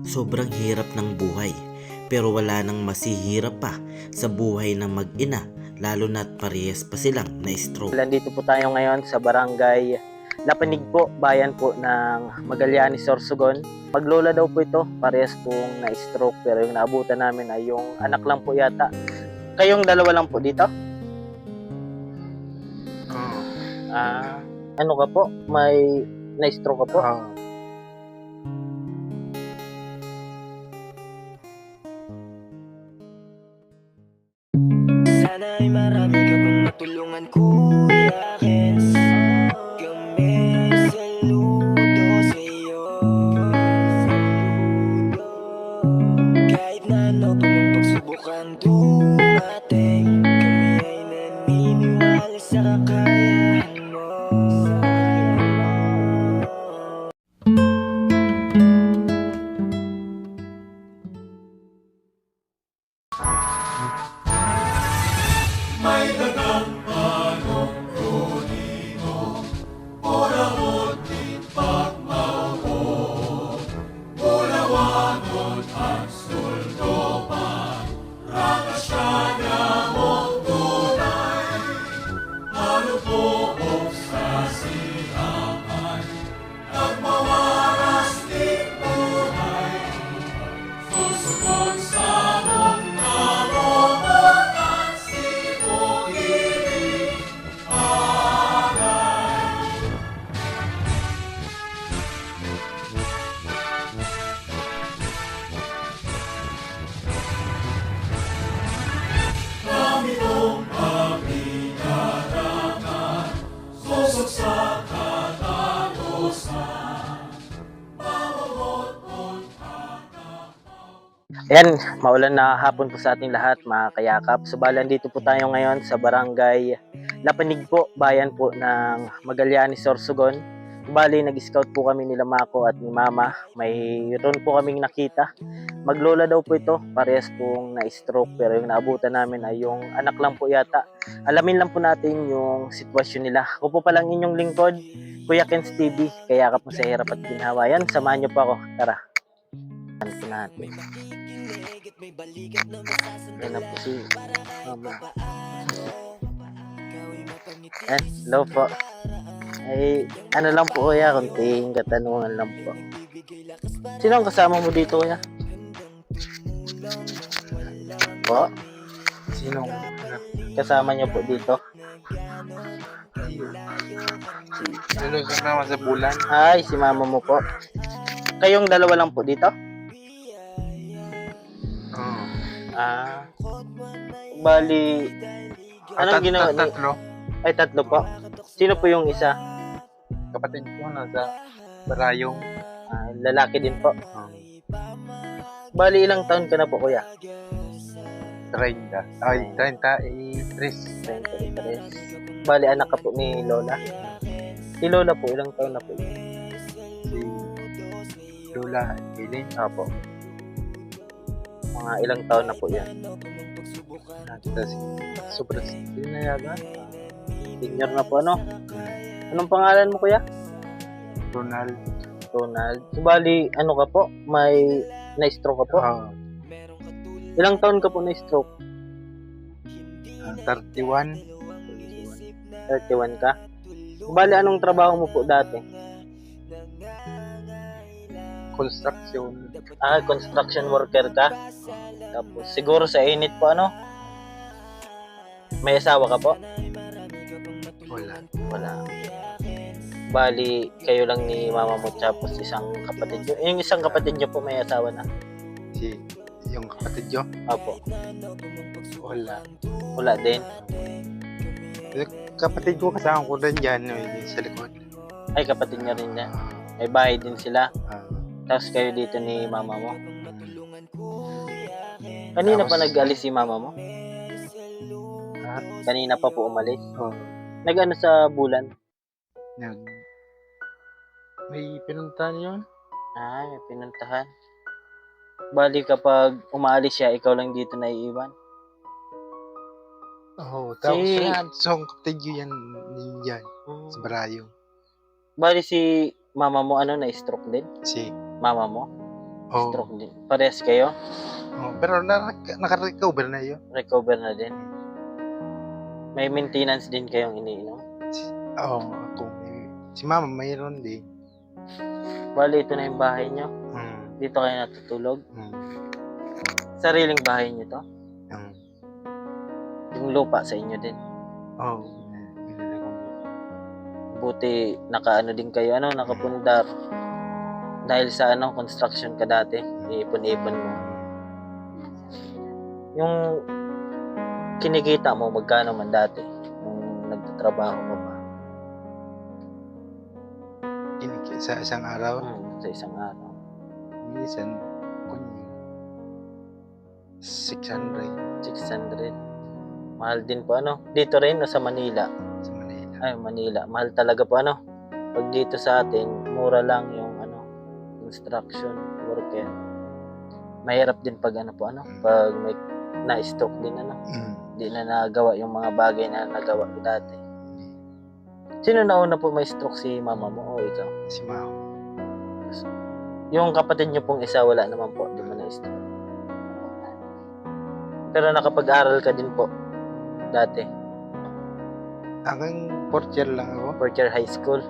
Sobrang hirap ng buhay, pero wala nang masihirap pa sa buhay ng mag-ina, lalo na't parehas pa silang na-stroke. Nandito po tayo ngayon sa barangay Lapanig po, bayan po ng Magallanes, Sorsogon. Maglola daw po ito, parehas pong na-stroke, pero yung naabutan namin ay yung anak lang po yata. Kayong dalawa lang po dito? Ano ka po? May na-stroke ka po? Sana ay marami ka pang matulungan, Kuya Kens. Kami saludo sa iyo. Kahit na ano pa mong pagsubukang dumating, kami ay naniniwala sa kakayahan mo. Ayan, maulan na hapon po sa ating lahat, mga kayakap. Subalan dito po tayo ngayon sa barangay Lapanig po, bayan po ng Magallanes, Sorsogon. Bali, nag-scout po kami nila Mako at ni Mama. Mayroon po kaming nakita. Maglola daw po ito, parehas pong na-stroke, pero yung naabutan namin ay yung anak lang po yata. Alamin lang po natin yung sitwasyon nila. Ako po palang inyong lingkod, Kuya Kens TV, kayakap mo sa hirap at ginhawa. Yan, samahan niyo po ako. Tara. Ano po natin? Yan na po si Mama. Hello po. Ay, ano lang po kuya, konting katanungan lang po. Sino ang kasama mo dito kuya? Po? Sinong Kasama niyo po dito? Sino kasama sa bulan? Ay, si mama mo po. Kayong dalawa lang po dito? Bali, anong ginawa ni... Tatlo. Ay, tatlo po. Sino po yung isa? Kapatid ko nasa Barayong. Lalaki din po. Bali, ilang taon ka na po kuya? 30. Ay, 33. 23. Bali, anak ka po ni Lola. Si Lola po, ilang taon na po? Si Lola Eileen. Apo. Mga ilang taon na po yan. Tapos super senior na yata. Senior na po, ano? Anong pangalan mo kuya? Ronald. Ronald. So, bali, ano ka po? May na-stroke ka po? Ilang taon ka po na-stroke? 31. 31 ka? Bali, anong trabaho mo po dati? Construction. Construction worker ka? Tapos, siguro sa init po, ano? May asawa ka po? Wala. Wala. Bali, kayo lang ni mama mo tapos isang kapatid nyo. Yung isang kapatid nyo po may asawa na? Si yung kapatid ko. Opo. Wala. Wala din. Yung kapatid ko kasama ko rin dyan. Yung sa likod. Ay, kapatid nyo rin yan. May bahay din sila. Tapos kayo dito ni mama mo. Kanina pa nag-alis si mama mo? Kanina pa po umalis? Nag-ano sa bulan? May pinuntahan yun? May pinuntahan. Bali kapag umaalis siya, ikaw lang dito naiiwan? Oo. Tapos so kapatid ko yan yan. Sa Barayong. Bali si mama mo na-stroke din? Si Mama mo? Oo. Stroke din. Parehas kayo? Pero naka-recover na yun. Recover na din. May maintenance din kayong iniinom? Ako. Si mama mayroon din. Bali, ito na yung bahay nyo. Hmm. Dito kayo natutulog. Hmm. Sariling bahay nyo to? Hmm. Yung lupa sa inyo din. Binili ko. Buti nakaano din kayo, nakapundar. Dahil sa construction ka dati, iipon-ipon mo. Yung kinikita mo, magkano man dati? Nung nagtatrabaho ka pa? Sa isang araw, Sa isang araw. minsan, 600 600. Mahal din po Dito rin o sa Manila? sa Manila. Ay, Manila. Mahal talaga po Pag dito sa atin, mura lang yung construction worker. Mahirap din pag pag may na-stroke din Hindi na nagawa yung mga bagay na nagawa ko dati. Sino nauna po may stroke, si mama mo o ikaw? Si mama. Yung kapatid niyo pong isa, wala naman po, di mo na-stroke. Pero nakapag-aral ka din po dati. Hanggang 4th year lang ako. Fourth year high school.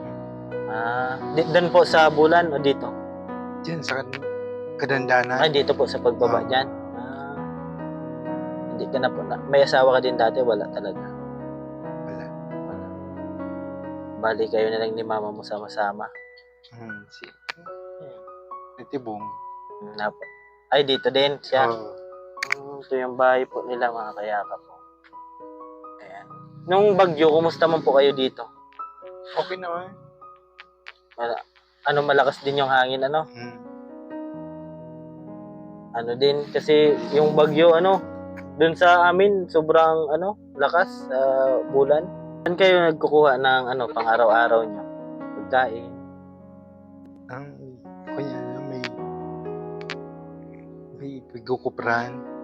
Doon po sa Bulan o dito? Diyan sa Kadandanan. Dito po sa pagbaba dyan. Hindi ka na po may asawa ka din dati? Wala talaga. Wala. Bali kayo na lang ni mama mo sama-sama. Si Tibong. Ay, dito din siya. Oo. Ito yung bahay po nila, mga kayakap po. Ayan. Nung bagyo, kumusta man po kayo dito? Okay naman. Malakas din yung hangin, Hmm. din, kasi yung bagyo, dun sa amin, sobrang, lakas, Bulan. Saan kayo nagkukuha ng, pang araw-araw nyo? Pagkain? Kunya may pagkukupran.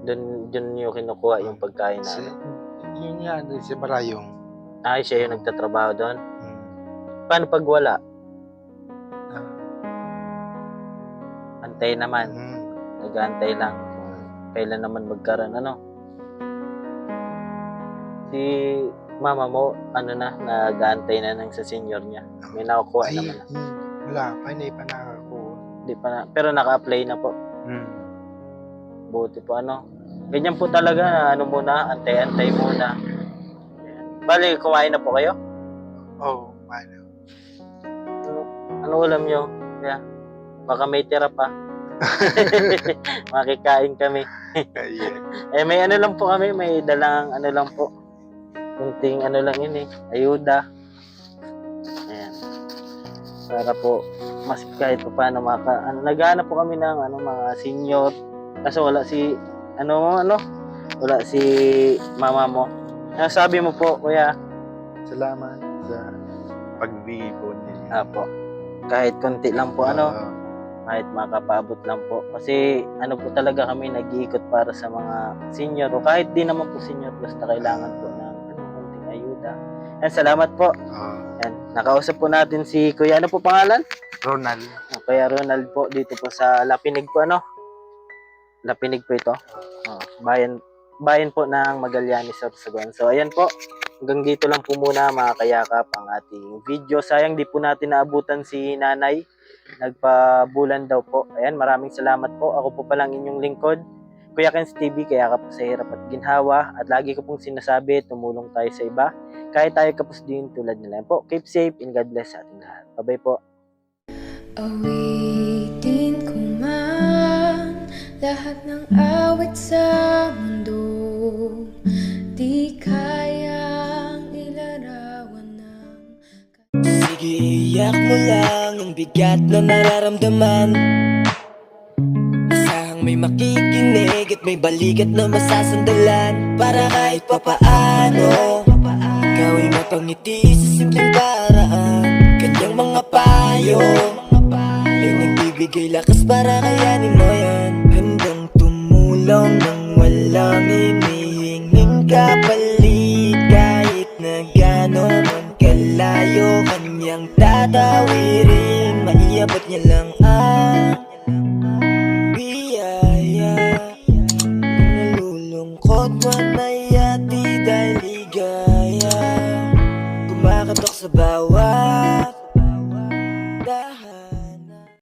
Dun nyo kinukuha yung pagkain na, Yun yan, sa Barayong. siya yung nagtatrabaho doon. Paano pag wala? Antay naman. Nag-aantay lang. Kailan naman magkaroon, Si mama mo, nag-aantay na ng sa senior niya. May nakukuha naman. Wala, hindi pa nakakuha. Di pa na, pero naka-apply na po. Buti po, Ganyan po talaga na muna, antay-antay muna. Bali, kumain na po kayo? Paano? Ano ulam nyo? Yeah. Baka may tira pa. Makikain kami. May lang po kami, may dalang lang po. Kunting lang yun ayuda. Ayan. Para po, mas kahit pa paano naghahanap po kami ng mga senior. Kaso wala si, wala si mama mo. Sabi mo po, kuya. Salamat sa pagbibon niya. Apo. Kahit konti lang po, kahit makapaabot lang po. Kasi po talaga kami nag-iikot para sa mga senior o kahit di naman po senior, basta kailangan po ng konting ayuda. Salamat po. Nakausap po natin si Kuya. Ano po pangalan? Ronald. Kuya Ronald po, dito po sa Lapinig po, Lapinig po ito. Bayan po ng Magallanes, Sorsogon. So ayan po, hanggang dito lang po muna, mga kayakap, ang ating video. Sayang di po natin naabutan si nanay. Nagpabulan daw po. Ayan, maraming salamat po. Ako po palang inyong lingkod, Kuya Kenz TV, kayakap po sa hirap at ginhawa. At lagi ko pong sinasabi, tumulong tayo sa iba. Kahit tayo kapos din tulad nila. Po, keep safe and God bless sa ating lahat. Bye-bye po. Awitin ko man lahat ng awit sa mundo, di kayang ilarawan ng... Sige, iyak mo lang ang bigat na nararamdaman. Asahang may makikinig at may balikat na masasandalan. Para kahit papaano gawin mapangiti sa simpleng paraan. Kanyang mga payo ay nagbibigay lakas para kayanin mo yan. Handang tumulong nang walang hinihinging kapalit. Kahit na gano'n man kalayo, kanyang tatawirin. Maiabot niya lang ang sa bawat